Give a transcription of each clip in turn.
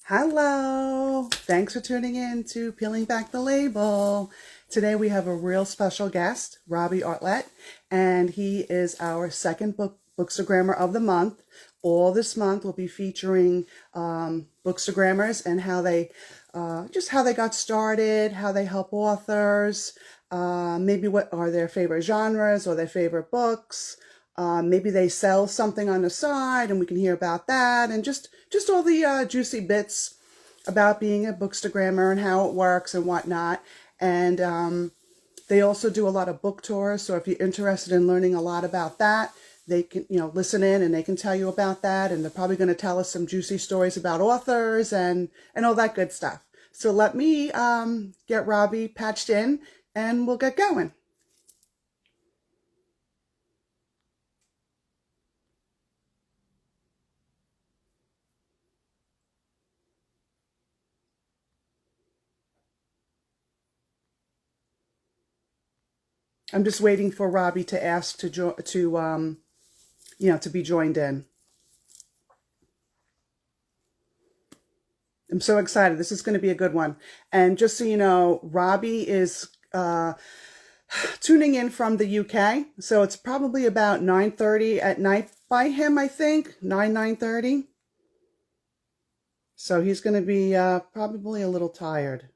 Hello, thanks for tuning in to Peeling Back the Label. Today we have a real special guest, Robbie Artlett, and he is our second Bookstagrammer of the month. All this month we'll be featuring Bookstagrammers and how they just how they got started, how they help authors, maybe what are their favorite genres or their favorite books. Maybe they sell something on the side and we can hear about that, and just all the juicy bits about being a Bookstagrammer and how it works and whatnot. And they also do a lot of book tours, so if you're interested in learning a lot about that, they can, listen in and they can tell you about that, and they're probably going to tell us some juicy stories about authors and all that good stuff. So let me get Robbie patched in and we'll get going. I'm just waiting for Robbie to ask to be joined in. I'm so excited. This is going to be a good one. And just so you know, Robbie is tuning in from the UK, so it's probably about 9:30 at night by him, I think, 9:30. So he's going to be probably a little tired.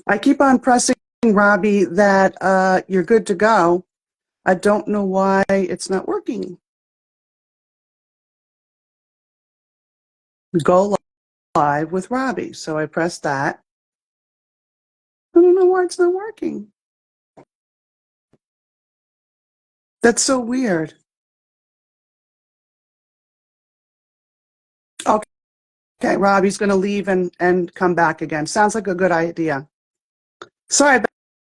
I keep on pressing, Robbie, that you're good to go. I don't know why it's not working. Go live with Robbie. So I pressed that. I don't know why it's not working. That's so weird. Okay, Robbie's going to leave and come back again. Sounds like a good idea. Sorry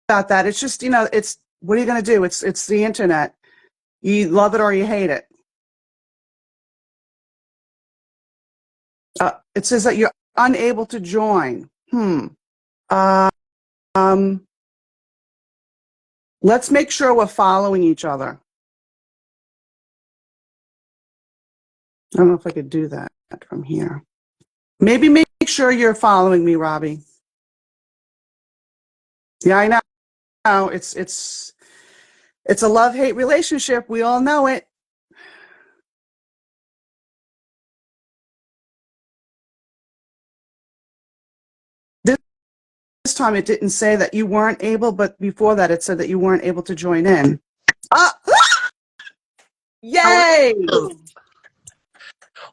about that. It's just, it's, what are you going to do? It's the internet. You love it or you hate it. It says that you're unable to join. Let's make sure we're following each other. I don't know if I could do that from here. Maybe make sure you're following me, Robbie. Yeah, I know. It's a love-hate relationship. We all know it. This time it didn't say that you weren't able, but before that it said that you weren't able to join in. Yay!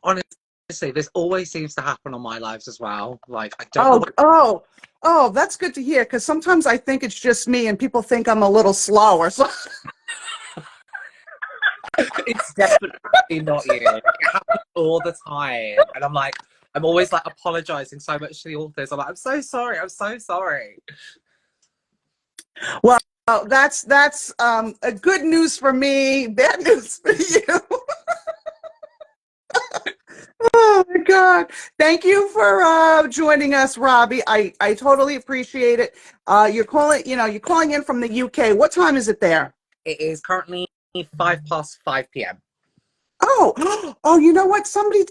Honestly, this always seems to happen on my lives as well. Like, I don't know. Oh, that's good to hear, because sometimes I think it's just me and people think I'm a little slow or something. It's definitely not you. It happens all the time. And I'm always like apologizing so much to the authors. I'm like, I'm so sorry. I'm so sorry. Well, that's a good news for me, bad news for you. Oh my God. Thank you for joining us, Robbie. I totally appreciate it. You're calling in from the UK. What time is it there? It is currently 5:05 p.m. Oh, you know what? Somebody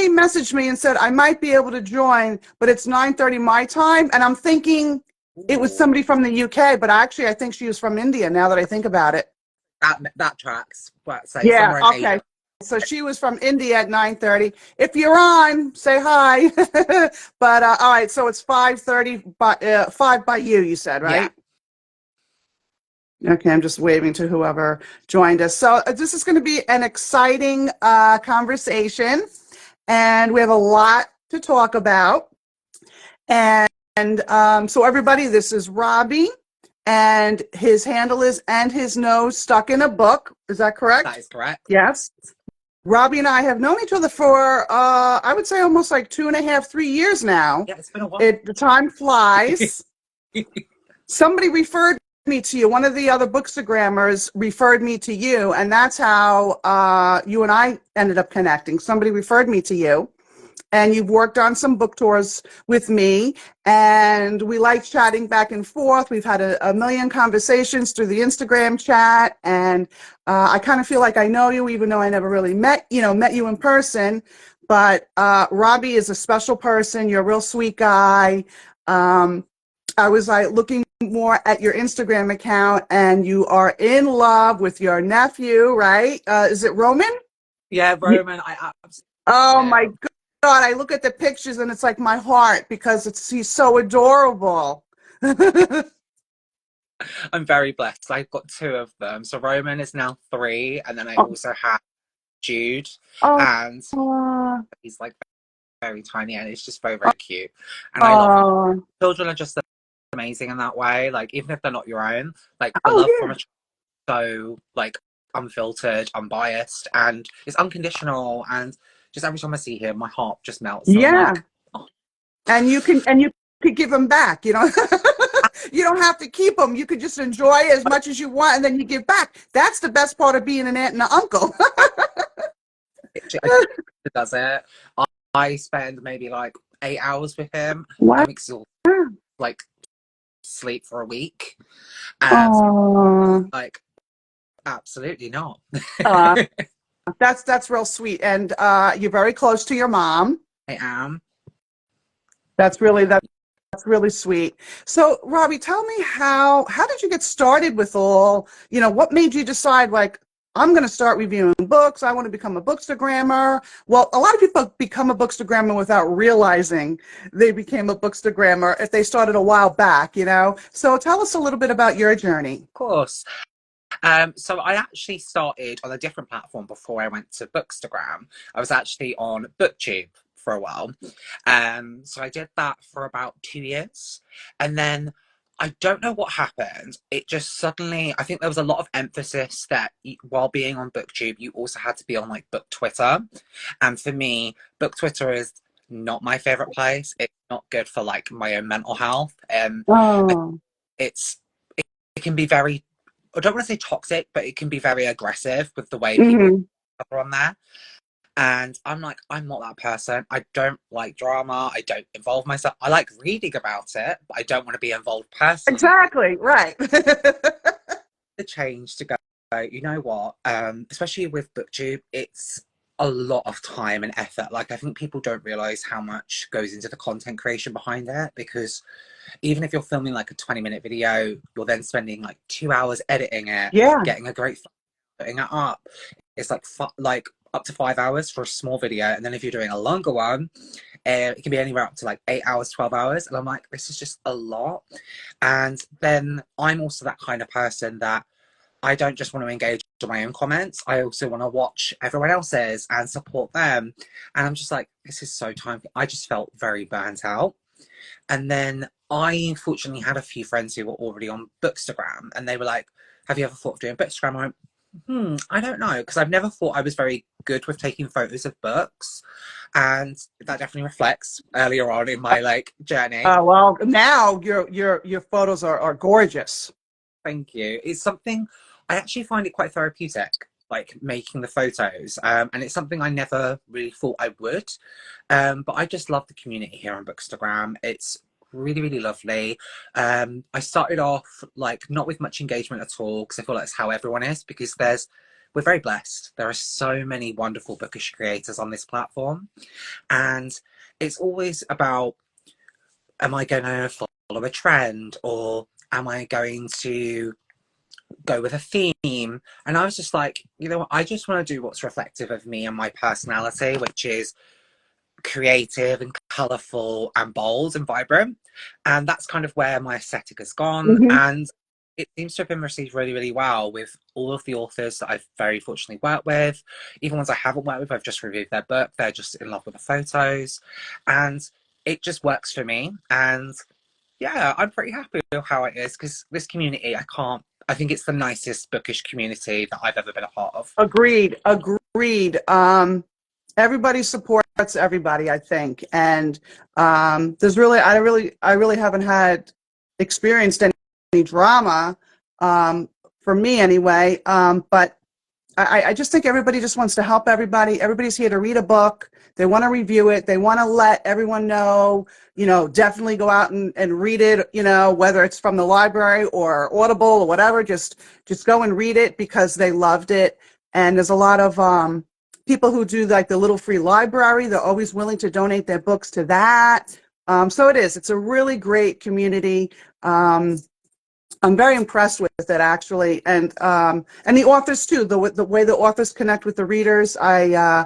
messaged me and said I might be able to join, but it's 9:30 my time, and I'm thinking it was somebody from the UK, but actually I think she was from India now that I think about it. That tracks. So yeah, okay. Asia. So she was from India at 9:30. If you're on, say hi. But all right, so it's 5:30, 5 by you said, right? Yeah. Okay, I'm just waving to whoever joined us. So this is going to be an exciting conversation, and we have a lot to talk about. And so everybody, this is Robbie, and his handle is "and his nose stuck in a book." Is that correct? That is correct. Yes. Robbie and I have known each other for, I would say almost like 2.5, 3 years now. Yeah, it's been a while. The time flies. Somebody referred me to you. One of the other Bookstagrammers referred me to you, and that's how you and I ended up connecting. Somebody referred me to you, and you've worked on some book tours with me, and we like chatting back and forth. We've had a million conversations through the Instagram chat, and I kind of feel like I know you, even though I never really met you in person. But Robbie is a special person. You're a real sweet guy. I was like looking more at your Instagram account, and you are in love with your nephew, right? Is it Roman? Yeah, Roman, I absolutely Oh my am. God, I look at the pictures and it's like my heart because he's so adorable. I'm very blessed. I've got two of them. So Roman is now 3, and then I Oh, also have Jude, oh, and oh, he's like very tiny, and it's just very, very cute. And I love them. oh, Children are just amazing in that way. Like, even if they're not your own, like the oh love from yeah. a child is so like unfiltered, unbiased, and it's unconditional. And just every time I see him, my heart just melts, and I'm Yeah. like, oh, And you could give them back, you know. You don't have to keep them. You could just enjoy as much as you want and then you give back. That's the best part of being an aunt and an uncle. I does it. I spend maybe like 8 hours with him. Wow. I'm exhausted, like sleep for a week. Oh, Like absolutely not. uh, that's real sweet. And you're very close to your mom. I am. That's really sweet. So, Robbie, tell me how did you get started with what made you decide like I'm going to start reviewing books. I want to become a bookstagrammer. Well, a lot of people become a bookstagrammer without realizing they became a bookstagrammer if they started a while back. So tell us a little bit about your journey. Of course. So I actually started on a different platform before I went to Bookstagram. I was actually on BookTube for a while. So I did that for about 2 years. And then I don't know what happened. It just suddenly, I think there was a lot of emphasis that while being on BookTube, you also had to be on like Book Twitter. And for me, Book Twitter is not my favorite place. It's not good for like my own mental health. Oh. It's it can be very, I don't want to say toxic, but it can be very aggressive with the way people Hmm. are on there. And I'm like, I'm not that person. I don't like drama. I don't involve myself. I like reading about it, but I don't want to be involved personally. Exactly, right. The change to go, you know what? Especially with BookTube, it's a lot of time and effort. Like, I think people don't realize how much goes into the content creation behind it, because even if you're filming like a 20-minute video, you're then spending like 2 hours editing it, Yeah. getting a great putting it up. It's like up to 5 hours for a small video, and then if you're doing a longer one, it can be anywhere up to like 8 hours, 12 hours. And I'm like, this is just a lot. And then I'm also that kind of person that I don't just want to engage in my own comments. I also want to watch everyone else's and support them. And I'm just like, this is so time. I just felt very burnt out. And then I fortunately had a few friends who were already on Bookstagram, and they were like, have you ever thought of doing Bookstagram? I went, I don't know, because I've never thought I was very good with taking photos of books. And that definitely reflects earlier on in my like journey. Well, now your photos are gorgeous. Thank you. It's something I actually find it quite therapeutic, like making the photos. And it's something I never really thought I would. But I just love the community here on Bookstagram. It's really, really lovely. I started off like not with much engagement at all, because I feel like that's how everyone is, because we're very blessed. There are so many wonderful bookish creators on this platform. And it's always about, am I going to follow a trend, or am I going to go with a theme? And I was just like, you know what, I just want to do what's reflective of me and my personality, which is creative and colourful and bold and vibrant. And that's kind of where my aesthetic has gone. Hmm. And it seems to have been received really, really well with all of the authors that I've very fortunately worked with. Even ones I haven't worked with, I've just reviewed their book. They're just in love with the photos. And it just works for me. And yeah, I'm pretty happy with how it is, because this community, I think it's the nicest bookish community that I've ever been a part of. Agreed. Everybody supports everybody, I think, and I really haven't had experienced any drama for me anyway. But I just think everybody just wants to help everybody. Everybody's here to read a book. They want to review it. They want to let everyone know, definitely go out and read it, whether it's from the library or Audible or whatever, just go and read it because they loved it. And there's a lot of people who do like the little free library. They're always willing to donate their books to that. So it's a really great community. I'm very impressed with it, actually, and the authors too. The way the authors connect with the readers, I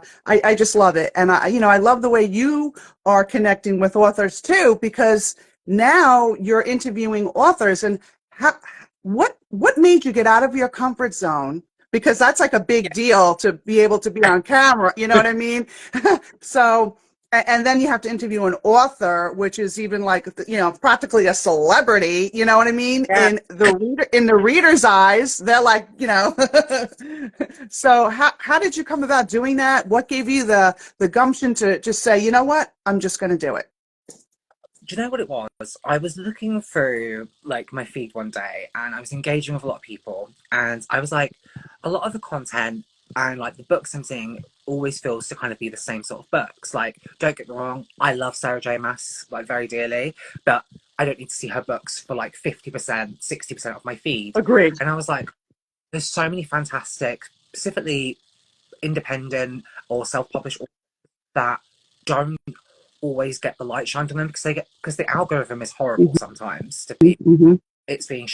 just love it, and I love the way you are connecting with authors too, because now you're interviewing authors. And what made you get out of your comfort zone? Because that's like a big deal to be able to be on camera. You know what I mean? So. And then you have to interview an author, which is even like, practically a celebrity. You know what I mean? Yeah. In the reader's eyes, they're like, So how did you come about doing that? What gave you the gumption to just say, you know what, I'm just going to do it? Do you know what it was? I was looking through like my feed one day and I was engaging with a lot of people, and I was like, a lot of the content and like the books I'm seeing always feels to kind of be the same sort of books. Like, don't get me wrong, I love Sarah J Maas like very dearly, but I don't need to see her books for like 50%, 60% of my feed. Agreed. And I was like, there's so many fantastic, specifically independent or self-published that don't always get the light shined on them because the algorithm is horrible sometimes to people. Mm-hmm. It's being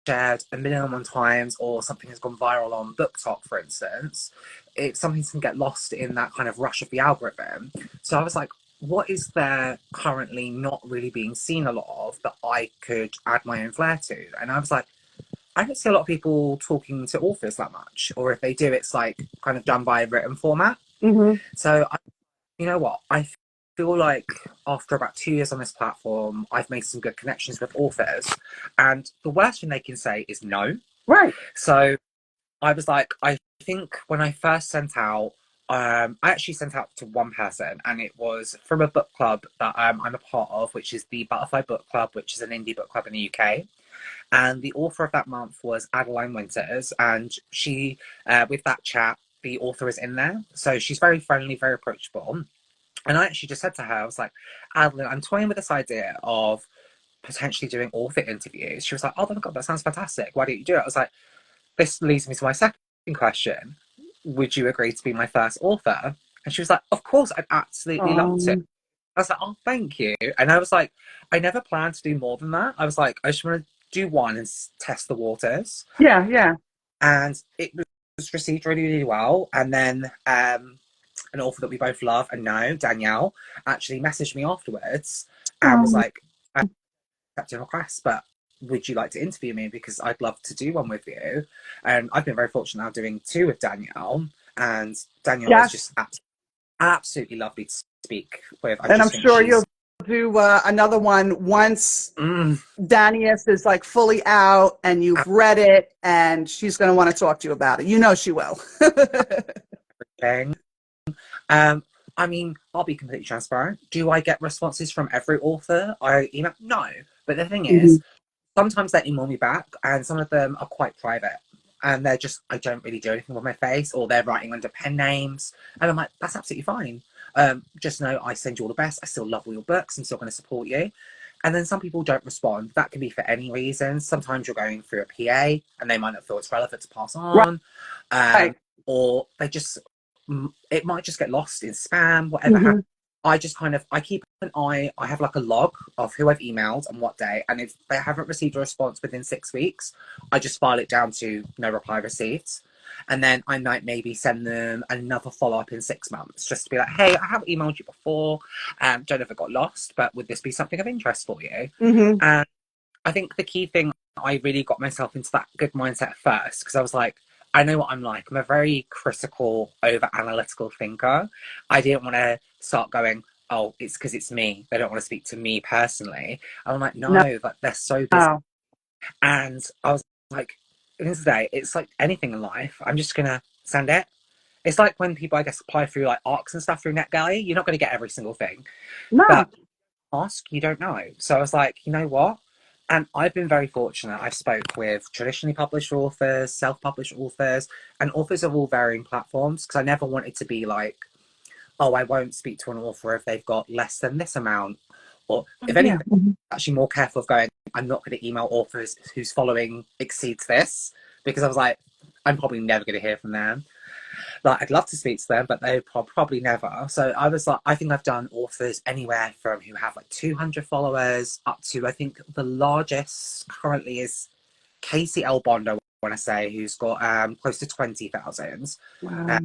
shared a million and one times, or something has gone viral on BookTok, for instance. It's something can get lost in that kind of rush of the algorithm. So I was like, what is there currently not really being seen a lot of that I could add my own flair to? And I was like, I don't see a lot of people talking to authors that much, or if they do, it's like kind of done by a written format. Mm-hmm. So you know what? I feel like after about 2 years on this platform, I've made some good connections with authors, and the worst thing they can say is no. Right. So I was like, I think when I first sent out, I actually sent out to one person, and it was from a book club that I'm a part of, which is the Butterfly Book Club, which is an indie book club in the UK. And the author of that month was Adeline Winters, and she, with that chat, the author is in there. So she's very friendly, very approachable. And I actually just said to her, I was like, Adeline, I'm toying with this idea of potentially doing author interviews. She was like, oh my God, that sounds fantastic. Why don't you do it? I was like, this leads me to my second question. Would you agree to be my first author? And she was like, of course, I'd absolutely love to. I was like, oh, thank you. And I was like, I never planned to do more than that. I was like, I just want to do one and test the waters. Yeah. And it was received really, really well. And then an author that we both love and know, Danielle, actually messaged me afterwards and was like, I accepted a request, but would you like to interview me? Because I'd love to do one with you. And I've been very fortunate now doing two with Danielle. And Danielle is just absolutely lovely to speak with. And I'm sure you'll do another one once Danius is like fully out and you've read it, and she's going to want to talk to you about it. You know she will. I mean, I'll be completely transparent. Do I get responses from every author I email? No. But the thing is, sometimes they email me back, and some of them are quite private. And they're just, I don't really do anything with my face, or they're writing under pen names. And I'm like, that's absolutely fine. Just know I send you all the best. I still love all your books. I'm still going to support you. And then some people don't respond. That can be for any reason. Sometimes you're going through a PA and they might not feel it's relevant to pass on. Or they just, it might just get lost in spam, whatever happens. I just I keep an eye, I have like a log of who I've emailed and what day. And if they haven't received a response within 6 weeks, I just file it down to no reply received. And then I might maybe send them another follow-up in 6 months, just to be like, hey, I have emailed you before. Don't know if it got lost, but would this be something of interest for you? And I think the key thing, I really got myself into that good mindset first, because I was like, I know what I'm like. I'm a very critical, over-analytical thinker. I didn't want to start going, oh, it's because it's me. They don't want to speak to me personally. I'm like, no. Like, they're so busy. And I was like, at the end of the day, it's like anything in life. I'm just going to send it. It's like when people, I guess, apply through like ARCs and stuff through NetGalley. You're not going to get every single thing. But ask, you don't know. So I was like, you know what? And I've been very fortunate. I've spoke with traditionally published authors, self-published authors, and authors of all varying platforms, because I never wanted to be like, oh, I won't speak to an author if they've got less than this amount. Or if Yeah. anything, actually more careful of going, I'm not going to email authors whose following exceeds this, because I was like, I'm probably never going to hear from them. Like, I'd love to speak to them, but they probably never. So I was like, I think I've done authors anywhere from who have like 200 followers up to, I think the largest currently is Casey L. Bond, I want to say, who's got close to 20,000. Wow.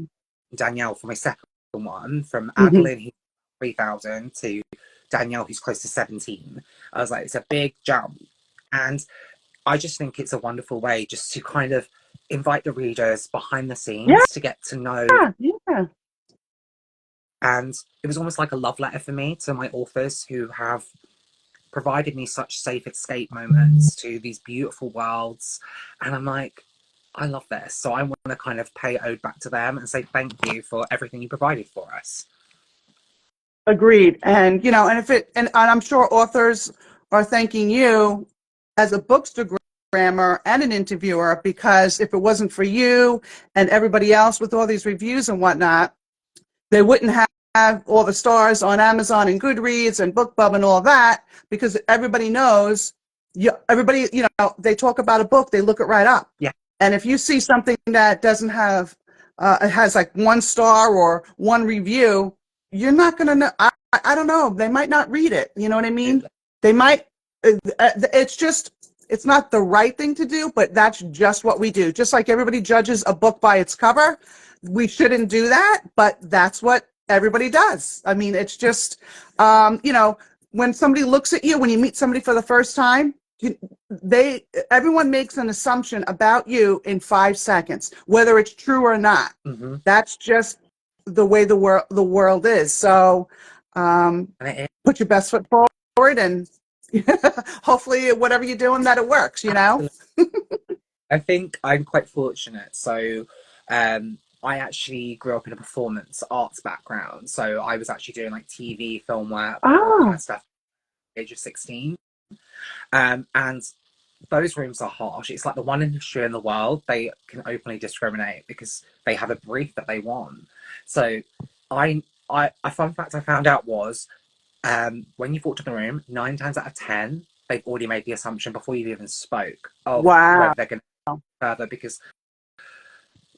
Danielle for my second one, from Hmm. Adeline, who's 3,000, to Danielle, who's close to 17. I was like, it's a big jump. And I just think it's a wonderful way just to kind of invite the readers behind the Yeah, scenes to get to know. yeah. And it was almost like a love letter for me to my authors who have provided me such safe escape moments to these beautiful worlds. And I'm like, I love this. So I want to kind of pay ode back to them and say thank you for everything you provided for us. Agreed. And, you know, and if it, and I'm sure authors are thanking you as a bookstagrammer and an interviewer, because if it wasn't for you and everybody else with all these reviews and whatnot, they wouldn't have all the stars on Amazon and Goodreads and BookBub and all that, because everybody knows, everybody, you know, they talk about a book, they look it right up. Yeah. And if you see something that doesn't have, it has like 1 star or 1 review, you're not going to know. I don't know. They might not read it. You know what I mean? They might, it's just, it's not the right thing to do, but that's just what we do. Just like everybody judges a book by its cover, we shouldn't do that, but that's what everybody does. I mean, it's just, you know, when somebody looks at you, when you meet somebody for the first time, everyone makes an assumption about you in 5 seconds, whether it's true or not. Mm-hmm. That's just the way the world is. So put your best foot forward, and hopefully whatever you're doing, that it works, you know? I think I'm quite fortunate. So I actually grew up in a performance arts background. So I was actually doing like TV, film work, all kind Oh, of stuff at the age of 16. And those rooms are harsh. It's like the one industry in the world they can openly discriminate because they have a brief that they want. So a fun fact I found out was when you've walked in the room, 9 times out of 10, they've already made the assumption before you've even spoke of wow. whether they're going to go further, because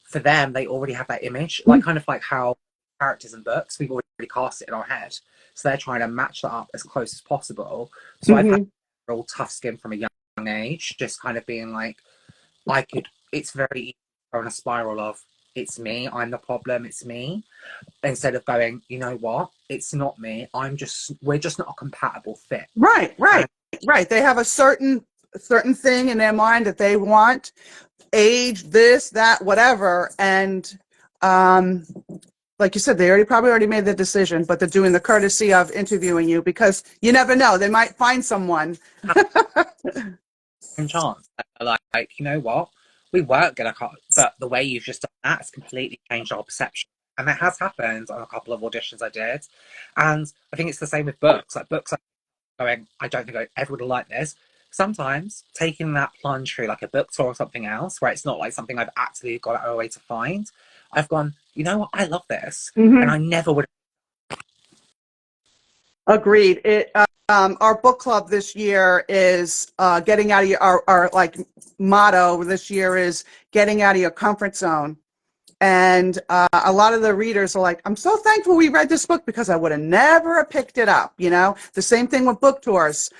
for them, they already have that image, like kind of like how characters in books, we've already cast it in our head. So they're trying to match that up as close as possible. So I've had real tough skin from a young age, just kind of being like, it's very easy to go on a spiral of, it's me, I'm the problem, it's me. Instead of going, you know what, it's not me, we're just not a compatible fit. Right. They have a certain thing in their mind that they want, age, this, that, whatever, and like you said, they probably already made the decision, but they're doing the courtesy of interviewing you, because you never know, they might find someone. Chance, like, you know what, we weren't gonna cut, but the way you've just done that has completely changed our perception. And that has happened on a couple of auditions I did. And I think it's the same with books. Like, books are going, I don't think I ever would have liked this. Sometimes taking that plunge through like a book tour or something else, where it's not like something I've actually got out of a way to find, I've gone, you know what, I love this. And I never would. Agreed. Our book club this year is getting out of our like motto this year is getting out of your comfort zone. And a lot of the readers are like, I'm so thankful we read this book, because I would have never picked it up. You know, the same thing with book tours.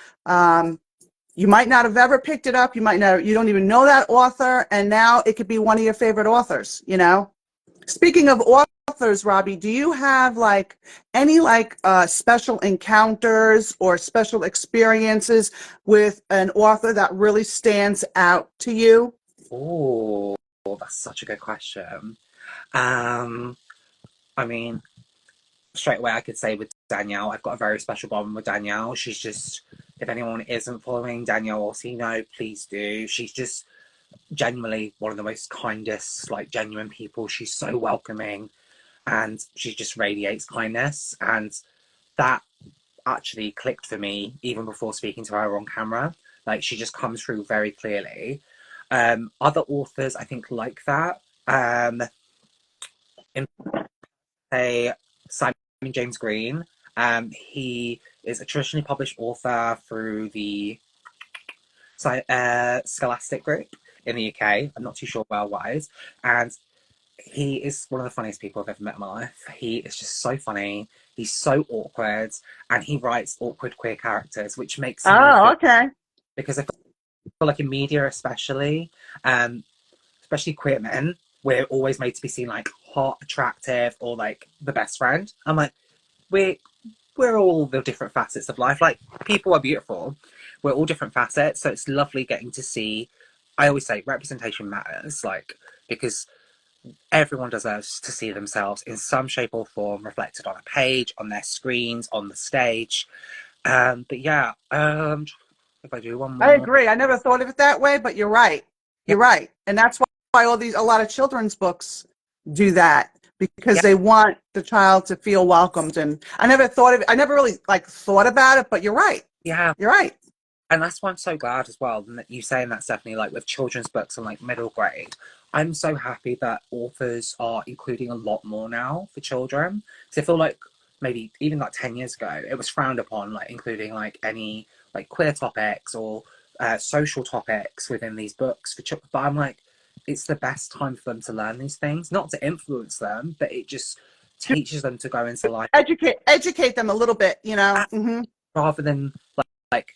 You might not have ever picked it up. You don't even know that author. And now it could be one of your favorite authors, you know? Speaking of authors, Robbie, do you have like any special encounters or special experiences with an author that really stands out to you? Oh, that's such a good question. I mean, straight away I could say with Danielle, I've got a very special bond with Danielle. She's just, if anyone isn't following Danielle Orsino, please do. She's just genuinely one of the most kindest, like, genuine people. She's so welcoming, and she just radiates kindness. And that actually clicked for me even before speaking to her on camera. Like, she just comes through very clearly. Other authors, I think, like that. In say Simon James Green, he is a traditionally published author through the Scholastic Group in the UK. I'm not too sure worldwide, and he is one of the funniest people I've ever met in my life. He is just so funny. He's so awkward, and he writes awkward queer characters, which makes me Oh, feel, okay. because I feel like in media, um, especially queer men, we're always made to be seen like hot, attractive, or like the best friend. I'm like, we're we're all the different facets of life. Like, people are beautiful. We're all different facets, so it's lovely getting to see. I always say representation matters, like, because everyone deserves to see themselves in some shape or form reflected on a page, on their screens, on the stage. But yeah, if I do one I more, agree. I never thought of it that way, but you're right. yeah, You're right. And that's why a lot of children's books do that, because yeah, they want the child to feel welcomed. And I never thought of it. I never really like thought about it, but you're right. yeah. You're right. And that's why I'm so glad as well that you saying that, Stephanie, like with children's books and like middle grade. I'm so happy that authors are including a lot more now for children. Because I feel like maybe even like 10 years ago, it was frowned upon, like including like any like queer topics or social topics within these books for children. But I'm like, it's the best time for them to learn these things, not to influence them, but it just teaches them to go into life Educate them a little bit, you know. Hmm. rather than like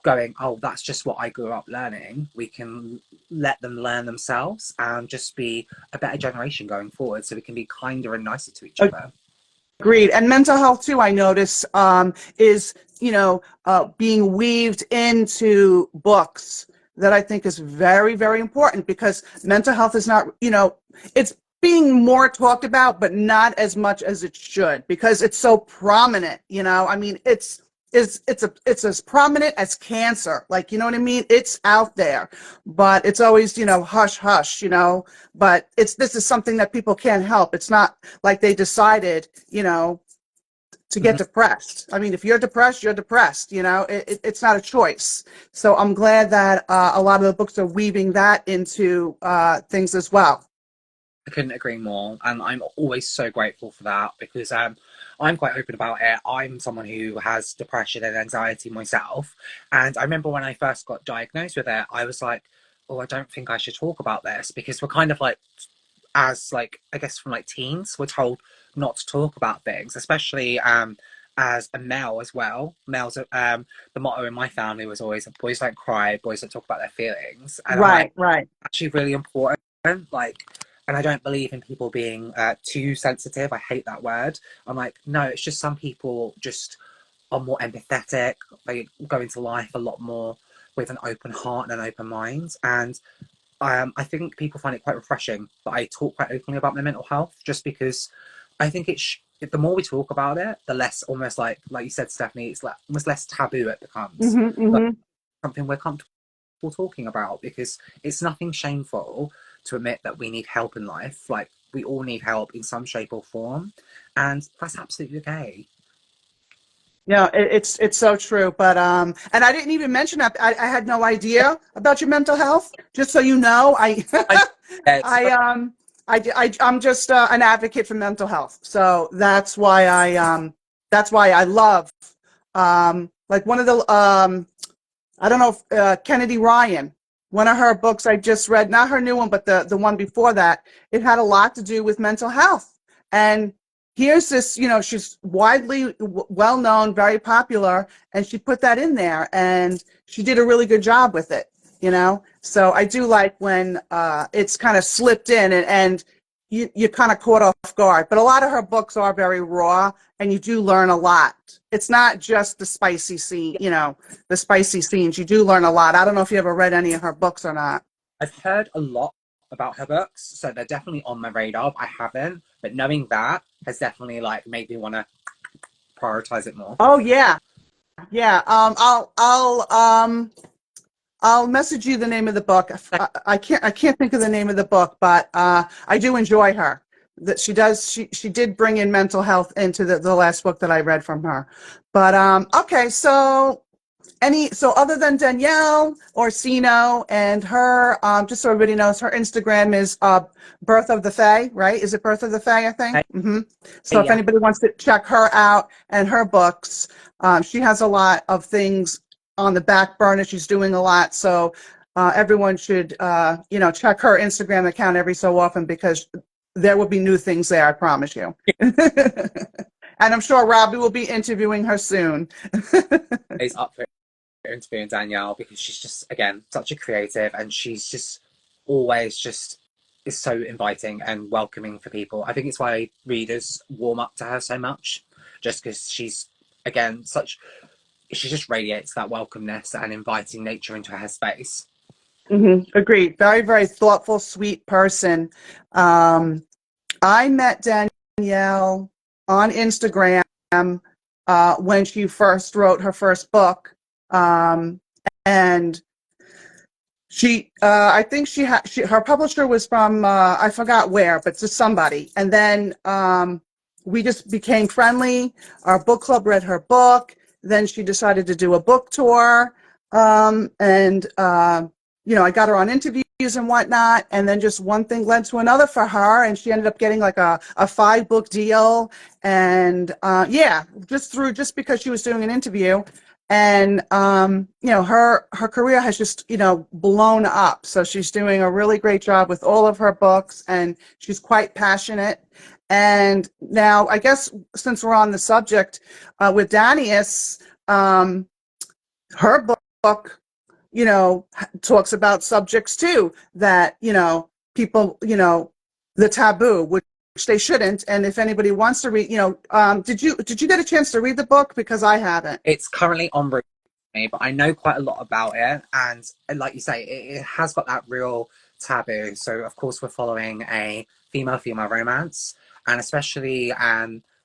going, oh, that's just what I grew up learning. We can let them learn themselves and just be a better generation going forward, so we can be kinder and nicer to each other. Agreed. And mental health too, I notice, is, being weaved into books, that I think is very, very important, because mental health is not, it's being more talked about, but not as much as it should, because it's so prominent, I mean, it's as prominent as cancer. Like, you know what I mean? It's out there, but it's always, hush, hush, but this is something that people can't help. It's not like they decided, to get Mhm. depressed. I mean, if you're depressed, you're depressed. It's not a choice. So I'm glad that a lot of the books are weaving that into things as well. I couldn't agree more, and I'm always so grateful for that, because I'm quite open about it. I'm someone who has depression and anxiety myself, and I remember when I first got diagnosed with it, I was like, oh, I don't think I should talk about this, because we're kind of like, as like, I guess from like teens, we're told not to talk about things, especially as a male as well. Males, the motto in my family was always, boys don't cry, boys don't talk about their feelings, and I'm like, Right, right. actually really important. Like, and I don't believe in people being too sensitive. I hate that word. I'm like, no, it's just some people just are more empathetic. They go into life a lot more with an open heart and an open mind. And I think people find it quite refreshing that I talk quite openly about my mental health, just because I think the more we talk about it, the less, almost like you said, Stephanie, it's like almost less taboo it becomes. Hmm. Like, Hmm. something we're comfortable talking about, because it's nothing shameful to admit that we need help in life. Like, we all need help in some shape or form, and that's absolutely okay. Yeah, it's so true. But and I didn't even mention that. I had no idea about your mental health. Just so you know, I, it's I I'm just an advocate for mental health. So that's why I love like one of the I don't know if Kennedy Ryan, one of her books I just read, not her new one, but the one before that, it had a lot to do with mental health. And here's this, she's widely well known, very popular, and she put that in there, and she did a really good job with it, So I do like when it's kind of slipped in, and you're kind of caught off guard. But a lot of her books are very raw, and you do learn a lot. It's not just the spicy scene, the spicy scenes. You do learn a lot. I don't know if you ever read any of her books or not. I've heard a lot about her books, so they're definitely on my radar. I haven't, but knowing that has definitely like made me want to prioritize it more. Oh yeah, yeah. I'll message you the name of the book. I can't think of the name of the book, but I do enjoy her. That she does. She did bring in mental health into the last book that I read from her. But okay, so So other than Danielle Orsino and her, just so everybody knows, her Instagram is Birth of the Fae, right? Is it Birth of the Fae, I think? So if Yeah. anybody wants to check her out and her books, she has a lot of things on the back burner. She's doing a lot. So everyone should, check her Instagram account every so often, because there will be new things there, I promise you. And I'm sure Robbie will be interviewing her soon. Is up for interviewing Danielle because she's just, again, such a creative, and she's just always just is so inviting and welcoming for people. I think it's why readers warm up to her so much, just because she's, again, she just radiates that welcomeness and inviting nature into her space. Agreed. Very, very thoughtful, sweet person. I met Danielle on Instagram when she first wrote her first book. And I think her publisher was from, I forgot where, but just somebody. And then we just became friendly. Our book club read her book. Then she decided to do a book tour. I got her on interviews and whatnot, and then just one thing led to another for her, and she ended up getting like a 5-book deal, and just because she was doing an interview, and her career has just blown up. So she's doing a really great job with all of her books, and she's quite passionate. And now, I guess since we're on the subject with Danius, her book talks about subjects too that, people, the taboo, which they shouldn't. And if anybody wants to read, did you get a chance to read the book? Because I haven't. It's currently on route for me, but I know quite a lot about it. And like you say, it has got that real taboo. So, of course, we're following a female-female romance. And especially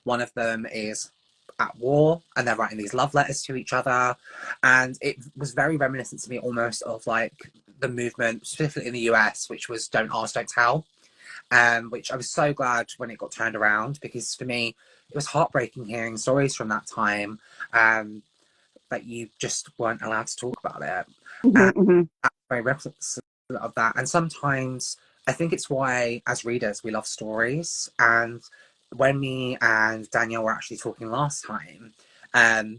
one of them is at war, and they're writing these love letters to each other, and it was very reminiscent to me almost of like the movement specifically in the US, which was Don't Ask, Don't Tell, which I was so glad when it got turned around, because for me it was heartbreaking hearing stories from that time that you just weren't allowed to talk about it. That's very reminiscent of that. And sometimes I think it's why as readers we love stories. And when me and Danielle were actually talking last time,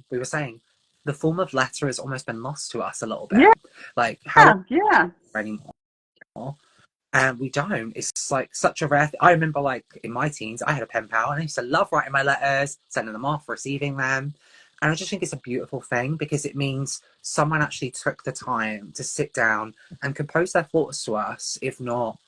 we were saying the form of letter has almost been lost to us a little bit. Yeah. Like how Yeah. anymore. And we don't. It's like such a rare I remember like in my teens, I had a pen pal and I used to love writing my letters, sending them off, receiving them. And I just think it's a beautiful thing, because it means someone actually took the time to sit down and compose their thoughts to us, if not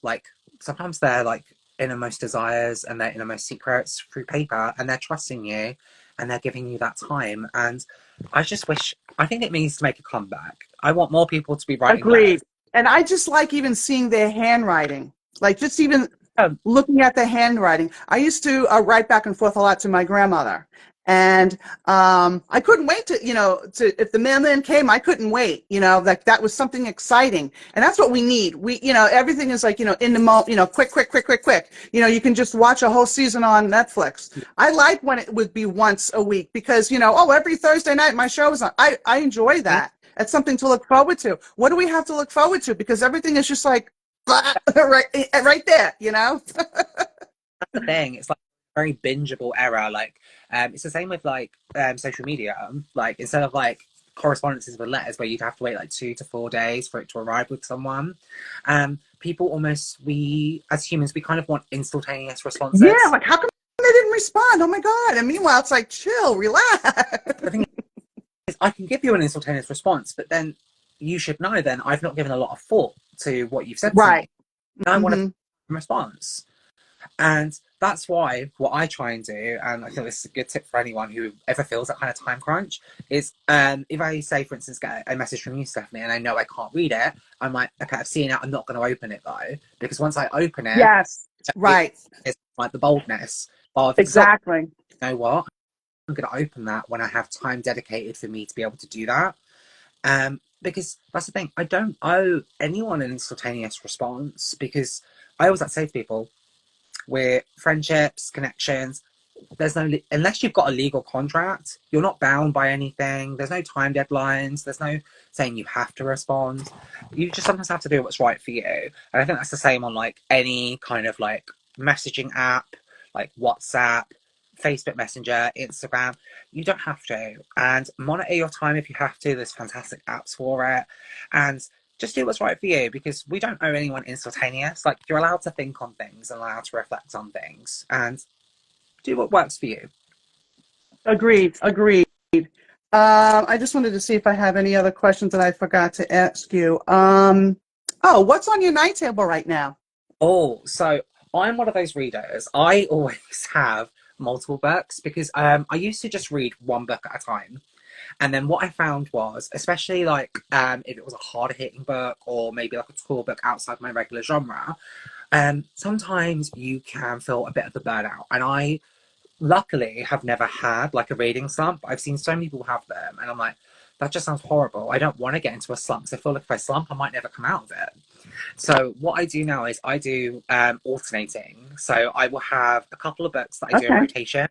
like sometimes they're like innermost desires and their innermost secrets through paper, and they're trusting you and they're giving you that time. And I think it needs to make a comeback. I want more people to be writing Agreed. letters. And I just like even seeing their handwriting, like just even looking at the handwriting. I used to write back and forth a lot to my grandmother. And I couldn't wait to if the mailman came, I couldn't wait, like that was something exciting. And that's what we need. Everything is like, in the moment, quick. You can just watch a whole season on Netflix. I like when it would be once a week, because, every Thursday night my show is on. I enjoy that. It's something to look forward to. What do we have to look forward to? Because everything is just like, right there, That's the thing. It's like a very bingeable era. Like, it's the same with like social media. Like, instead of like correspondences with letters where you'd have to wait like 2 to 4 days for it to arrive with someone, we as humans, we kind of want instantaneous responses. Yeah, like how come they didn't respond? Oh my God. And meanwhile, it's like, chill, relax. The thing is, I can give you an instantaneous response, but then you should know then I've not given a lot of thought to what you've said to me. And I want a response. And that's why what I try and do, and I think this is a good tip for anyone who ever feels that kind of time crunch, is if I say, for instance, get a message from you, Stephanie, and I know I can't read it, I'm like, okay, I've seen it, I'm not going to open it though, because once I open it, it's like the boldness of exactly. You know what? I'm going to open that when I have time dedicated for me to be able to do that. Because that's the thing, I don't owe anyone an instantaneous response, because I always like to say to people, with friendships, connections, there's no, unless you've got a legal contract, you're not bound by anything. There's no time deadlines. There's no saying you have to respond. You just sometimes have to do what's right for you. And I think that's the same on like any kind of like messaging app, like WhatsApp, Facebook Messenger, Instagram. You don't have to. And monitor your time if you have to. There's fantastic apps for it. And just do what's right for you, because we don't owe anyone instantaneous. Like, you're allowed to think on things and allowed to reflect on things. And do what works for you. Agreed. I just wanted to see if I have any other questions that I forgot to ask you. Oh, what's on your night table right now? Oh, so I'm one of those readers. I always have multiple books because I used to just read one book at a time. And then what I found was, especially like if it was a harder hitting book or maybe like a tall book outside my regular genre, sometimes you can feel a bit of a burnout. And I luckily have never had like a reading slump. I've seen so many people have them, and I'm like, that just sounds horrible. I don't want to get into a slump because I feel like if I slump, I might never come out of it. So what I do now is I do alternating. So I will have a couple of books that I do in rotation.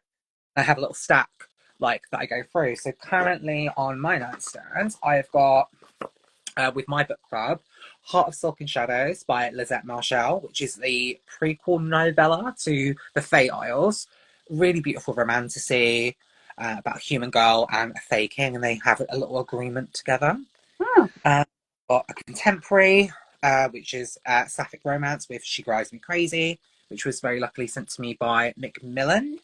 I have a little stack like that I go through. So currently on my nightstand, I've got with my book club, Heart of Silk and Shadows by Lisette, which is the prequel novella to The Fae Isles. Really beautiful romantasy about a human girl and a Fae king, and they have a little agreement together. Got a contemporary, which is Sapphic Romance with She Drives Me Crazy, which was very luckily sent to me by Macmillan.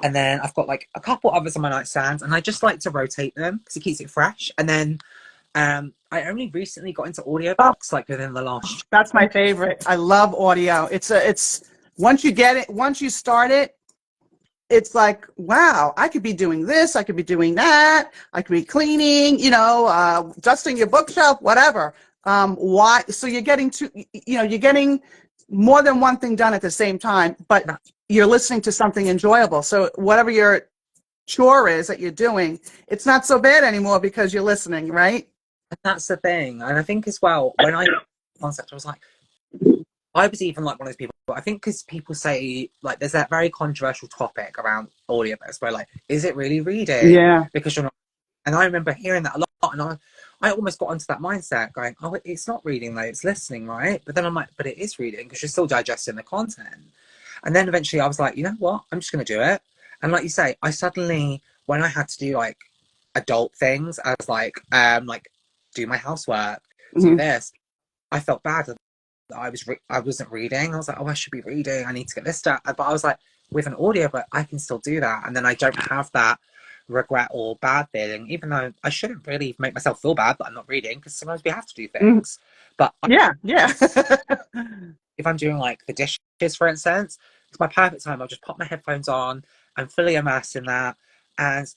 And then I've got like a couple others on my nightstand, and I just like to rotate them because it keeps it fresh. And then I only recently got into audiobooks, like within the last. That's my favorite. I love audio. It's once you get it, once you start it, it's like, wow, I could be doing this, I could be doing that, I could be cleaning, dusting your bookshelf, whatever. Why? So you're getting you're getting more than one thing done at the same time, but you're listening to something enjoyable. So whatever your chore is that you're doing, it's not so bad anymore because you're listening, right? And that's the thing. And I think as well, when I concept, I was like, I was even like one of those people, I think because people say, like, there's that very controversial topic around audiobooks where, like, is it really reading? Yeah. Because you're not. And I remember hearing that a lot, and I almost got into that mindset going, oh, it's not reading though, it's listening, right? But then I'm like, but it is reading because you're still digesting the content. And then eventually I was like, you know what? I'm just going to do it. And like you say, I suddenly, when I had to do like adult things, I was like do my housework, do this, I felt bad that I wasn't reading. I was like, oh, I should be reading. I need to get this done. But I was like, with an audiobook, I can still do that. And then I don't have that regret or bad feeling, even though I shouldn't really make myself feel bad that I'm not reading, because sometimes we have to do things. But yeah. If I'm doing like the dishes, for instance, it's my perfect time. I'll just pop my headphones on. I'm fully immersed in that. And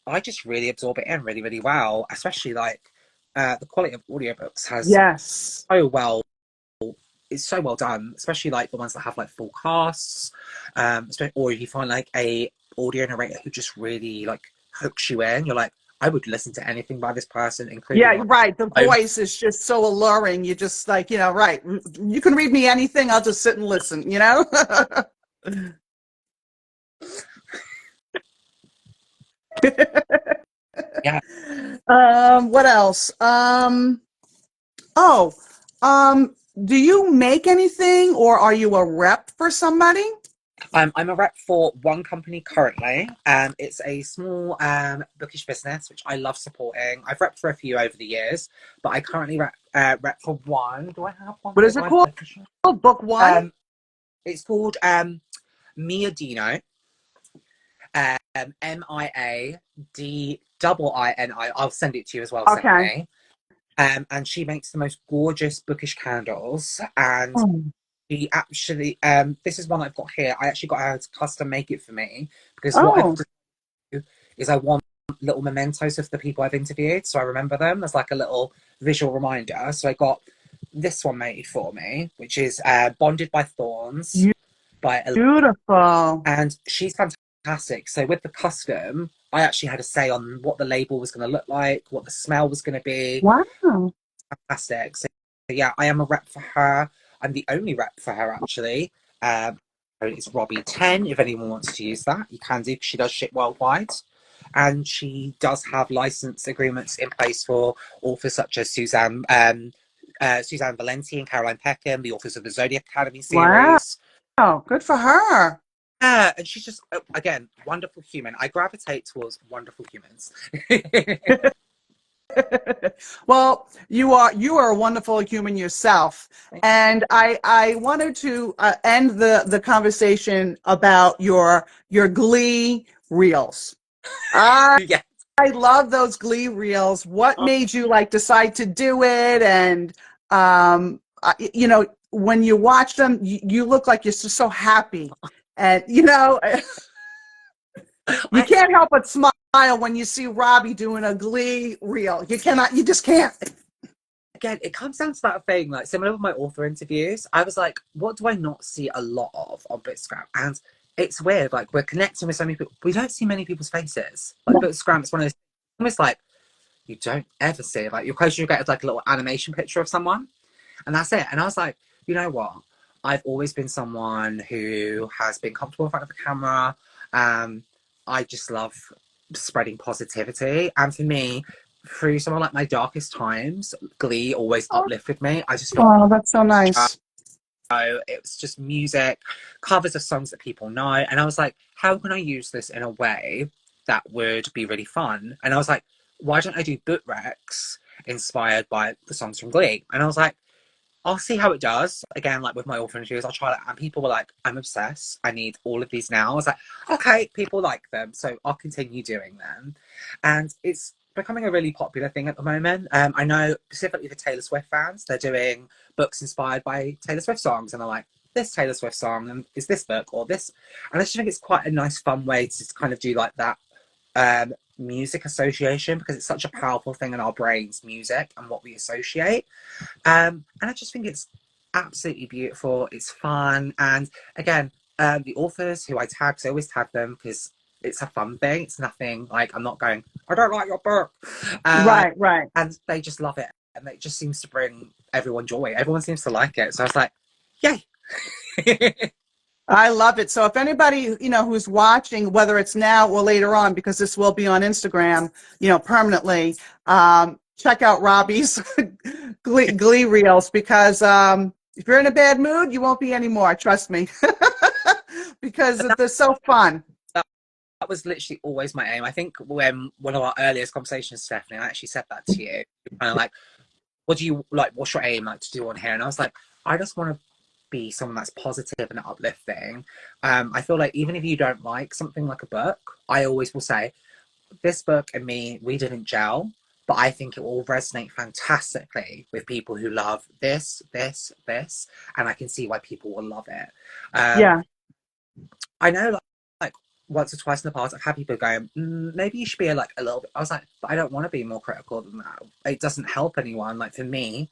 I just really absorb it in really, really well, especially like the quality of audiobooks has it's so well done, especially like the ones that have like full casts, or if you find like a audio narrator who just really like hooks you in, you're like, I would listen to anything by this person, including right. The voice is just so alluring. You just like, right. You can read me anything. I'll just sit and listen, Yeah. What else? Do you make anything, or are you a rep for somebody? I'm a rep for one company currently. It's a small bookish business, which I love supporting. I've repped for a few over the years, but I currently rep for one. Do I have one? What is it called? Book One? It's called Miadino. MIADIINI. I'll send it to you as well. Okay. And she makes the most gorgeous bookish candles. And she actually, this is one I've got here. I actually got her to custom make it for me because what I've do is I want little mementos of the people I've interviewed, so I remember them as like a little visual reminder. So I got this one made for me, which is Bonded by Thorns by Beautiful. And she's fantastic. So with the custom, I actually had a say on what the label was going to look like, what the smell was going to be. Wow. Fantastic. So yeah, I am a rep for her. I'm the only rep for her, actually. It's Robbie10. If anyone wants to use that, you can do, because she does ship worldwide. And she does have license agreements in place for authors such as Suzanne Valenti and Caroline Peckham, the authors of the Zodiac Academy Wow. series. Good for her. Yeah, and she's just, again, wonderful human. I gravitate towards wonderful humans. Well, you are a wonderful human yourself, and I wanted to end the conversation about your Glee reels. I Yeah. I love those Glee reels. What made you like decide to do it? And when you watch them, you look like you're just so happy, and you I, can't help but smile when you see Robbie doing a Glee reel. You just can't. again, it comes down to that thing, like similar with my author interviews. I was like, what do I not see a lot of on Bookstagram? And it's weird, like we're connecting with so many people. We don't see many people's faces. Like Bookstagram, it's one of those almost like you don't ever see it. Like your closer you get is like a little animation picture of someone, and that's it. And I was like, you know what? I've always been someone who has been comfortable in front of the camera. I just love spreading positivity, and for me, through some of like my darkest times, Glee always uplifted me. I just felt Oh, that's so nice. it was just music, covers of songs that people know, and I was like, how can I use this in a way that would be really fun? And I was like, why don't I do book recs inspired by the songs from Glee? And I was like, I'll see how it does. Again, like with my author interviews, I'll try that. And people were like, I'm obsessed. I need all of these now. I was like, okay, people like them, so I'll continue doing them. And it's becoming a really popular thing at the moment. I know specifically for Taylor Swift fans, they're doing books inspired by Taylor Swift songs. And they're like, this Taylor Swift song and is this book or this. And I just think it's quite a nice, fun way to kind of do like that music association, because it's such a powerful thing in our brains, music and what we associate. And I just think it's absolutely beautiful. It's fun. And again, the authors who I tag, so I always tag them because it's a fun thing. It's nothing like I'm not going, I don't like your book. Right. And they just love it. And it just seems to bring everyone joy. Everyone seems to like it. So I was like, yay. I love it. So if anybody, who's watching, whether it's now or later on, because this will be on Instagram, permanently, check out Robbie's Glee reels, because if you're in a bad mood, you won't be anymore. Trust me, because they're so fun. That was literally always my aim. I think when one of our earliest conversations, Stephanie, I actually said that to you. Kind of like, what do you like? What's your aim like to do on here? And I was like, I just want to be someone that's positive and uplifting. I feel like even if you don't like something like a book, I always will say, this book and me, we didn't gel, but I think it will resonate fantastically with people who love this, and I can see why people will love it. Yeah. I know, like once or twice in the past, I've had people going, maybe you should be like a little bit. I was like, but I don't want to be more critical than that. It doesn't help anyone. Like for me,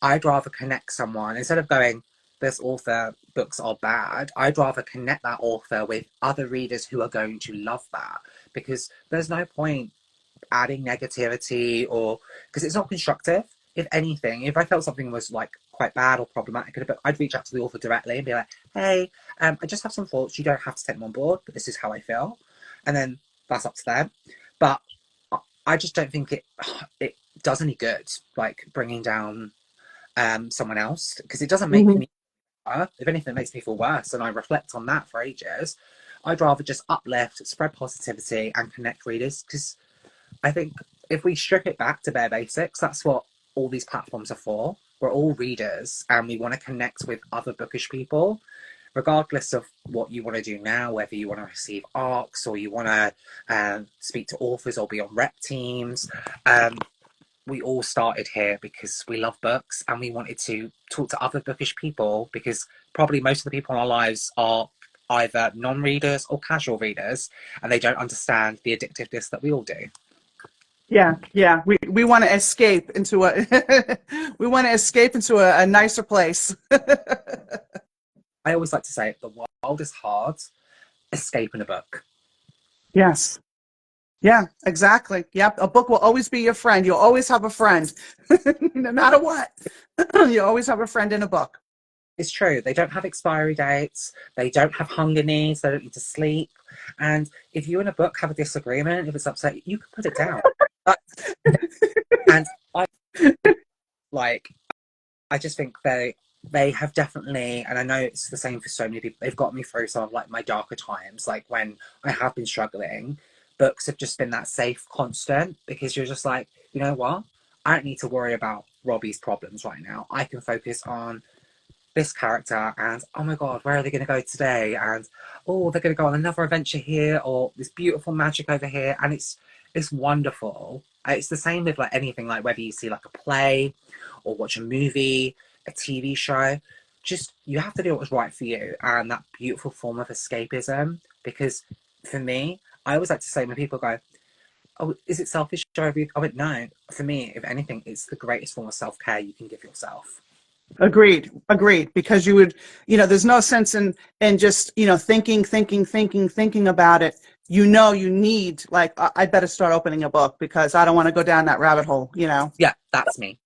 I'd rather connect someone instead of going, this author books are bad. I'd rather connect that author with other readers who are going to love that, because there's no point adding negativity, or because it's not constructive. If anything, if I felt something was like quite bad or problematic in a book, I'd reach out to the author directly and be like, hey, I just have some thoughts. You don't have to take them on board, but this is how I feel. And then that's up to them. But I just don't think it does any good, like bringing down someone else, because it doesn't make me, if anything, it makes me feel worse, and I reflect on that for ages. I'd rather just uplift, spread positivity, and connect readers, because I think if we strip it back to bare basics, that's what all these platforms are for. We're all readers, and we want to connect with other bookish people, regardless of what you want to do now, whether you want to receive ARCs or you want to speak to authors or be on rep teams. We all started here because we love books, and we wanted to talk to other bookish people, because probably most of the people in our lives are either non-readers or casual readers, and they don't understand the addictiveness that we all do. Yeah. We want to escape into a nicer place. I always like to say the world is hard, escape in a book. Yes. Yeah, exactly. Yep. A book will always be your friend. You'll always have a friend. No matter what. You always have a friend in a book. It's true. They don't have expiry dates. They don't have hunger needs. They don't need to sleep. And if you and a book have a disagreement, if it's upset, you can put it down. But- and I like, I just think they have definitely, and I know it's the same for so many people. They've got me through some of like my darker times, like when I have been struggling. Books have just been that safe constant because you're just like, you know what? I don't need to worry about Robbie's problems right now. I can focus on this character and oh my god, where are they going to go today? And oh, they're going to go on another adventure here, or this beautiful magic over here, and it's wonderful. It's the same with like anything, like whether you see like a play or watch a movie, a TV show. Just you have to do what's right for you, and that beautiful form of escapism. Because for me, I always like to say when people go, "Oh, is it selfish?" I went, "No." For me, if anything, it's the greatest form of self care you can give yourself. Agreed, agreed. Because you would, there's no sense in just, thinking about it. You need, like, I better start opening a book because I don't want to go down that rabbit hole. Yeah, that's me.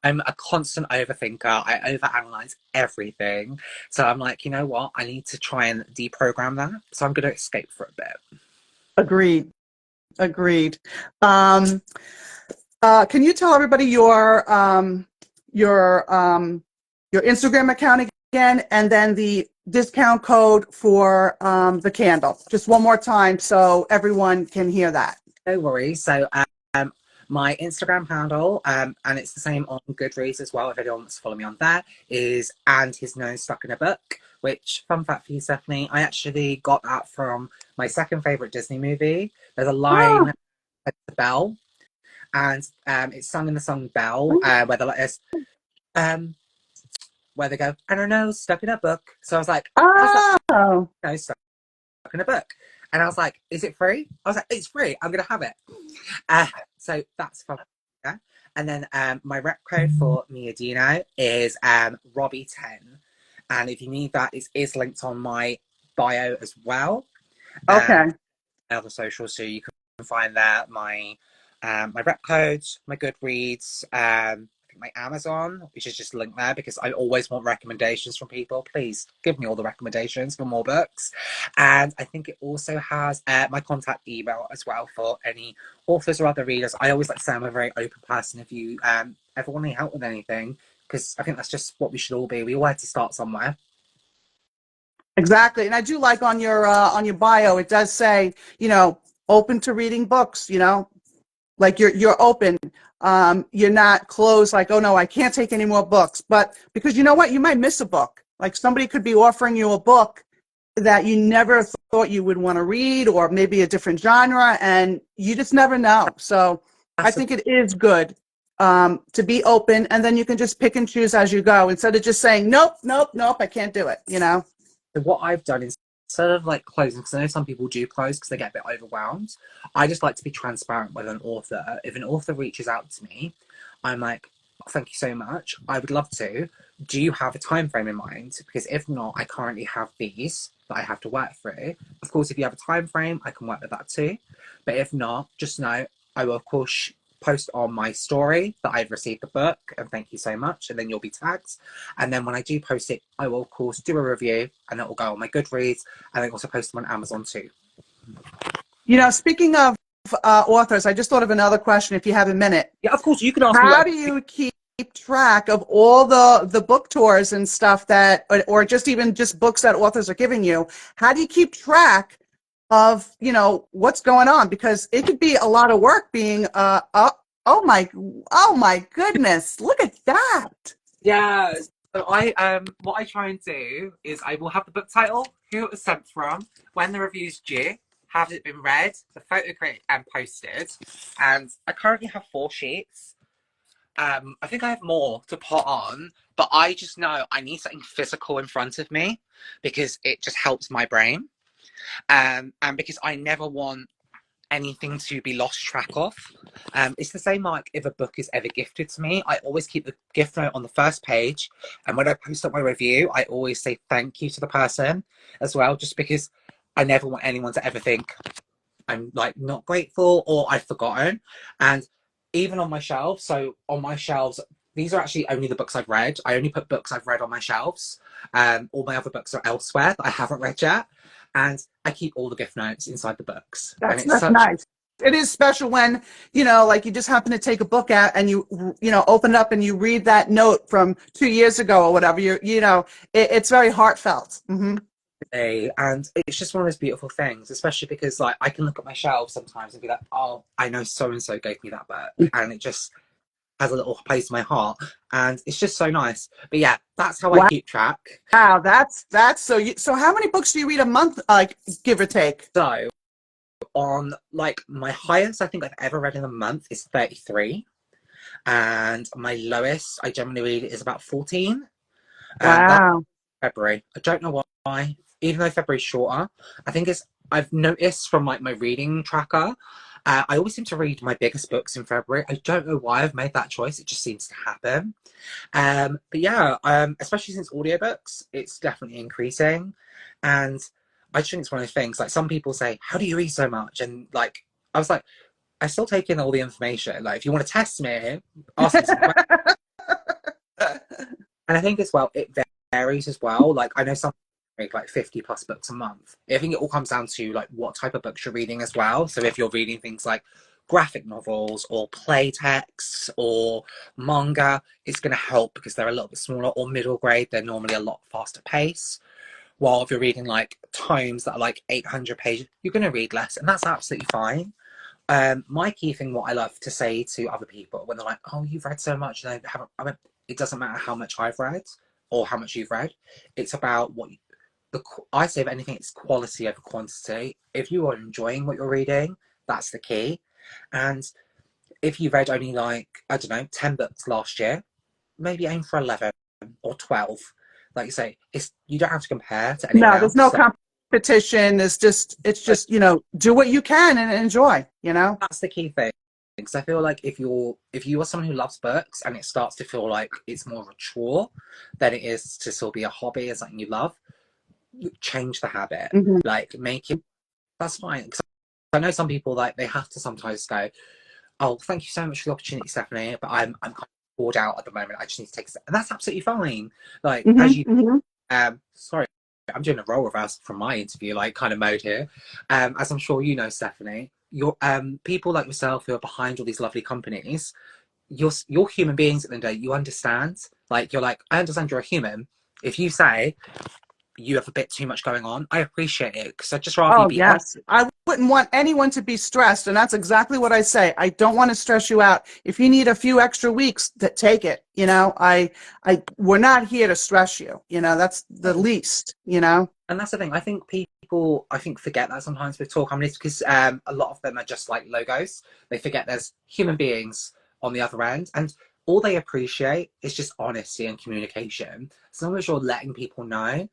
I'm a constant overthinker. I overanalyze everything. So I'm like, you know what? I need to try and deprogram that. So I'm going to escape for a bit. Agreed, agreed. Um, can you tell everybody your Instagram account again, and then the discount code for the candle? Just one more time so everyone can hear that. No worries. So my Instagram handle, and it's the same on Goodreads as well, if anyone wants to follow me on there, is and his nose stuck in a book, which, fun fact for you, Stephanie, I actually got that from my second favourite Disney movie. There's a line at the bell, and it's sung in the song Belle, where they're like this, where they go, and her nose stuck in a book. So I was like, Oh, nose stuck in a book. And I was like, is it free? I was like, it's free. I'm going to have it. So that's fun. Yeah. And then my rep code for Mia Dino is Robbie10. And if you need that, it is linked on my bio as well. okay. Other socials, so you can find there my rep codes, my Goodreads, my Amazon, which is just linked there because I always want recommendations from people. Please give me all the recommendations for more books. And I think it also has my contact email as well for any authors or other readers. I always like to say I'm a very open person if you ever want any help with anything, because I think that's just what we should all be. We all have to start somewhere. Exactly. And I do like on your bio, it does say, open to reading books, like you're open. You're not closed, like, oh no, I can't take any more books. But because you know what, you might miss a book. Like somebody could be offering you a book that you never thought you would want to read, or maybe a different genre, and you just never know. So I think it is good to be open, and then you can just pick and choose as you go instead of just saying, nope, nope, nope, I can't do it. So what I've done is, instead of like closing, because I know some people do close because they get a bit overwhelmed, I just like to be transparent with an author. If an author reaches out to me, I'm like, thank you so much, I would love to. Do you have a time frame in mind? Because if not, I currently have these that I have to work through. Of course, if you have a time frame, I can work with that too. But if not, just know I will of course post on my story that I've received the book and thank you so much, and then you'll be tagged. And then when I do post it, I will of course do a review, and it will go on my Goodreads, and I also post them on Amazon too. Speaking of authors, I just thought of another question if you have a minute. Yeah, of course, you can ask me How whatever. do you keep track of all the book tours and stuff that, or just even just books that authors are giving you? How do you keep track of, what's going on? Because it could be a lot of work being, oh my goodness, look at that. Yeah. So what I try and do is I will have the book title, who it was sent from, when the review's due, has it been read, the photo created and posted, and I currently have 4 sheets. I think I have more to put on, but I just know I need something physical in front of me because it just helps my brain. And because I never want anything to be lost track of. It's the same like if a book is ever gifted to me, I always keep the gift note on the first page. And when I post up my review, I always say thank you to the person as well, just because I never want anyone to ever think I'm like not grateful or I've forgotten. And even on my shelves, so on my shelves, these are actually only the books I've read. I only put books I've read on my shelves. All my other books are elsewhere that I haven't read yet. And I keep all the gift notes inside the books. And it's That's such nice. It is special when, you know, like you just happen to take a book out and you know, open it up and you read that note from 2 years ago or whatever. You know, it's very heartfelt. Mm-hmm. and it's just one of those beautiful things, especially because like I can look at my shelves sometimes and be like, oh, I know so and so gave me that book, and it just has a little place in my heart, and it's just so nice. But yeah, that's how I keep track. Wow, that's so how many books do you read a month, like give or take? So on like my highest I think I've ever read in a month is 33, and my lowest I generally read is about 14. That's Wow. February. I don't know why, even though February's shorter. I think I've noticed from like my reading tracker, I always seem to read my biggest books in February. I don't know why I've made that choice. It just seems to happen. But yeah, especially since audiobooks, it's definitely increasing. And I just think it's one of those things, like some people say, how do you read so much? And like, I was like, I still take in all the information. Like, if you want to test me, ask me some questions. And I think as well, it varies as well. Like, I know some read like 50 plus books a month. I think it all comes down to like what type of books you're reading as well. So if you're reading things like graphic novels or play texts or manga, it's going to help because they're a little bit smaller, or middle grade, they're normally a lot faster pace. While if you're reading like tomes that are like 800 pages, you're going to read less, and that's absolutely fine. My key thing, what I love to say to other people when they're like, oh, you've read so much, and I haven't, I mean, it doesn't matter how much I've read or how much you've read. It's about I say, if anything, it's quality over quantity. If you are enjoying what you're reading, that's the key. And if you read only like, I don't know, 10 books last year, maybe aim for 11 or 12. Like you say, you don't have to compare to anyone No, there's no else. competition. It's just, you know, do what you can and enjoy, you know? That's the key thing. Because I feel like if you are someone who loves books and it starts to feel like it's more of a chore than it is to still be a hobby and something you love, change the habit. Mm-hmm. Like, make it, that's fine. Because I know some people, like, they have to sometimes go, oh, thank you so much for the opportunity, Stephanie, but I'm kind of bored out at the moment. I just need to take a step. And that's absolutely fine. Like, as you, Mm-hmm. sorry, I'm doing a role reverse from my interview, like, kind of mode here. As I'm sure you know, Stephanie, you're people like yourself who are behind all these lovely companies, you're human beings at the end of the day. You understand. Like, you're like, I understand you're a human. If you say you have a bit too much going on, I appreciate it, because I'd just rather you Oh, be honest. yes. I wouldn't want anyone to be stressed, and that's exactly what I say. I don't want to stress you out. If you need a few extra weeks, take it. You know, we're not here to stress you. You know, that's the least, you know? And that's the thing. I think people, forget that sometimes with tour companies, because a lot of them are just like logos. They forget there's human beings on the other end, and all they appreciate is just honesty and communication. As long as you're letting people know,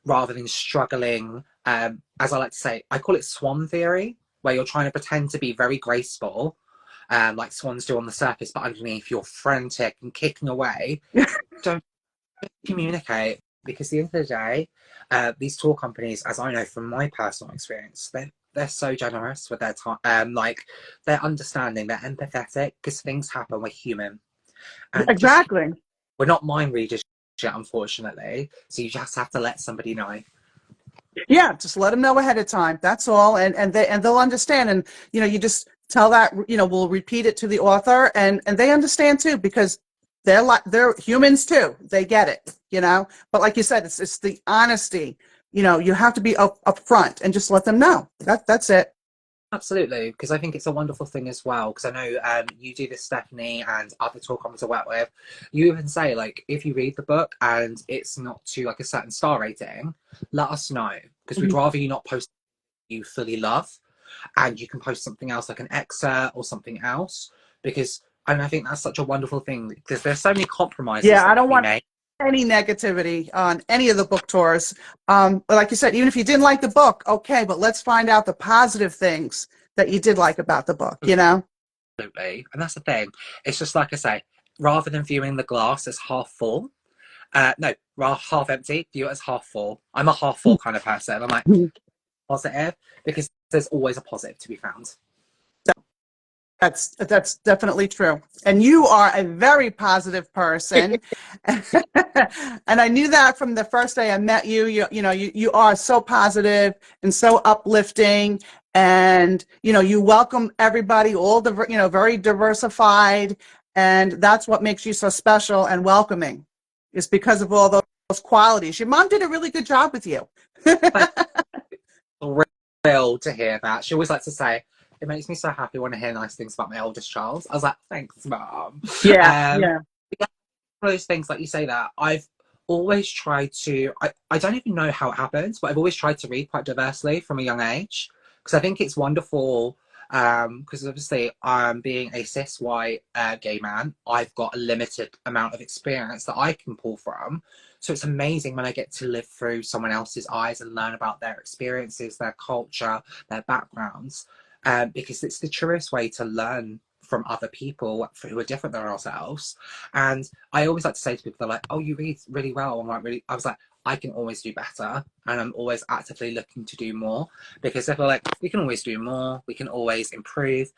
rather than struggling, as I like to say, I call it swan theory, where you're trying to pretend to be very graceful, like swans do on the surface, but underneath you're frantic and kicking away. Don't communicate, because at the end of the day, these tour companies, as I know from my personal experience, they're so generous with their time. Like, they're understanding, they're empathetic, because things happen. We're human, and just, Exactly. we're not mind readers yet, unfortunately. So you just have to let somebody know. Yeah, just let them know ahead of time. That's all, and they'll understand. And you know, you just tell that, you know, we'll repeat it to the author, and they understand too, because they're humans too. They get it, you know. But like you said, it's the honesty. You know, you have to be up front and just let them know. That's it. Absolutely, because I think it's a wonderful thing as well. Because I know you do this, Stephanie, and other tour companies I work with. You even say, like, if you read the book and it's not to like a certain star rating, let us know, because we'd Mhm. rather you not post you fully love, and you can post something else like an excerpt or something else. Because, and I think that's such a wonderful thing, because there's so many compromises Yeah, I that don't can be want made. any negativity on any of the book tours. But like you said, even if you didn't like the book, okay, but let's find out the positive things that you did like about the book, you know? Absolutely, and that's the thing. It's just like I say, rather than viewing the glass as half full, no, half empty, view it as half full. I'm a half full kind of person. I'm like, positive, because there's always a positive to be found. That's definitely true. And you are a very positive person. And I knew that from the first day I met you. You are so positive and so uplifting. And, you welcome everybody, very diversified. And that's what makes you so special and welcoming, is because of all those qualities. Your mom did a really good job with you. Thrilled to hear that. She always likes to say, it makes me so happy when I hear nice things about my oldest child. I was like, thanks, Mom. Yeah, Um, yeah. One of those things, like you say that, I've always tried to, I don't even know how it happens, but I've always tried to read quite diversely from a young age. Because I think it's wonderful, because obviously being a cis white gay man, I've got a limited amount of experience that I can pull from. So it's amazing when I get to live through someone else's eyes and learn about their experiences, their culture, their backgrounds, because it's the truest way to learn from other people who are different than ourselves. And I always like to say to people, they're like, "Oh, you read really well." I'm like, "Really?" I was like, "I can always do better, and I'm always actively looking to do more, because I feel like we can always do more, we can always improve."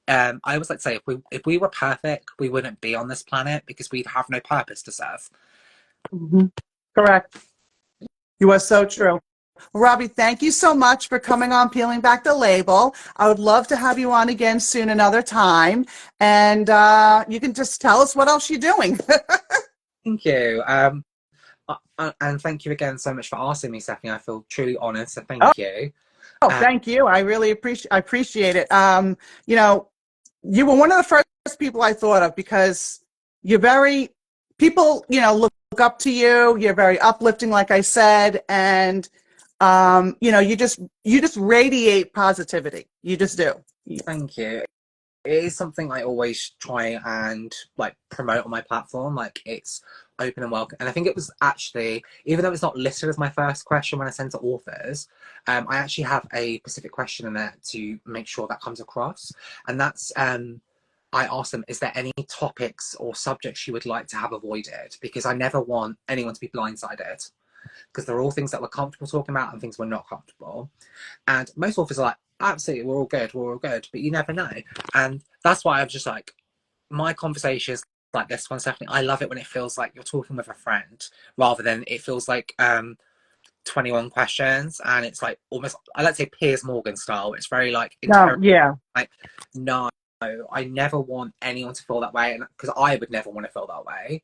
I always like to say, if we were perfect, we wouldn't be on this planet, because we'd have no purpose to serve. Mhm. Correct. You are so true. Well, Robbie, thank you so much for coming on Peeling Back the Label. I would love to have you on again soon, another time. And you can just tell us what else you're doing. Thank you. And thank you again so much for asking me, Stephanie. I feel truly honoured, so Oh, thank you. thank you. I really appreciate it. You know, you were one of the first people I thought of, because you're very, people, look up to you. You're very uplifting, like I said, and you just radiate positivity. You just do. Thank you. It is something I always try and like promote on my platform. Like, it's open and welcome. And I think it was actually, even though it's not listed as my first question when I send to authors, I actually have a specific question in there to make sure that comes across. And that's, I asked them, is there any topics or subjects you would like to have avoided? Because I never want anyone to be blindsided. Because they're all things that we're comfortable talking about and things we're not comfortable. And most authors are like, absolutely, we're all good, but you never know. And that's why I'm just like, my conversations like this one, Stephanie, I love it when it feels like you're talking with a friend, rather than it feels like 21 questions, and it's like almost, I like to say Piers Morgan style. It's very like No, interrogation. yeah. Like, no, I never want anyone to feel that way, and because I would never want to feel that way.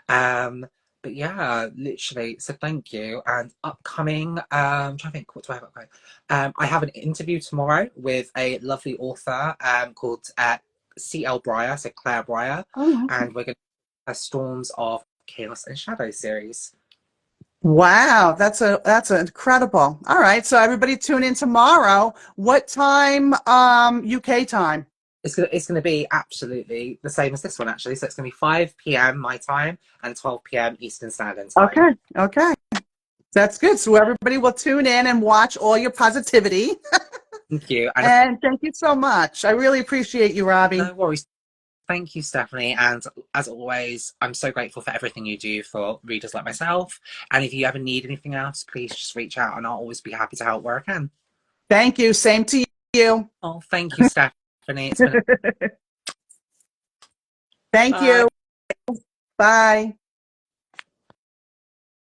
Um, but yeah, literally. So thank you. And upcoming, I'm trying to think, what do I have upcoming? I have an interview tomorrow with a lovely author called C.L. Breyer, so Claire Breyer, Oh, and we're going to do a Storms of Chaos and Shadow series. wow, that's incredible. All right, so everybody tune in tomorrow. What time? UK time. It's gonna be absolutely the same as this one, actually. So it's gonna be 5 p.m. my time and 12 p.m. Eastern Standard Time. Okay, okay. That's good. So everybody will tune in and watch all your positivity. Thank you, and And thank you so much. I really appreciate you, Robbie. no worries. Thank you, Stephanie. And as always, I'm so grateful for everything you do for readers like myself. And if you ever need anything else, please just reach out, and I'll always be happy to help where I can. Thank you. Same to you. Oh, thank you, Stephanie. It's been Thank bye. you. Bye.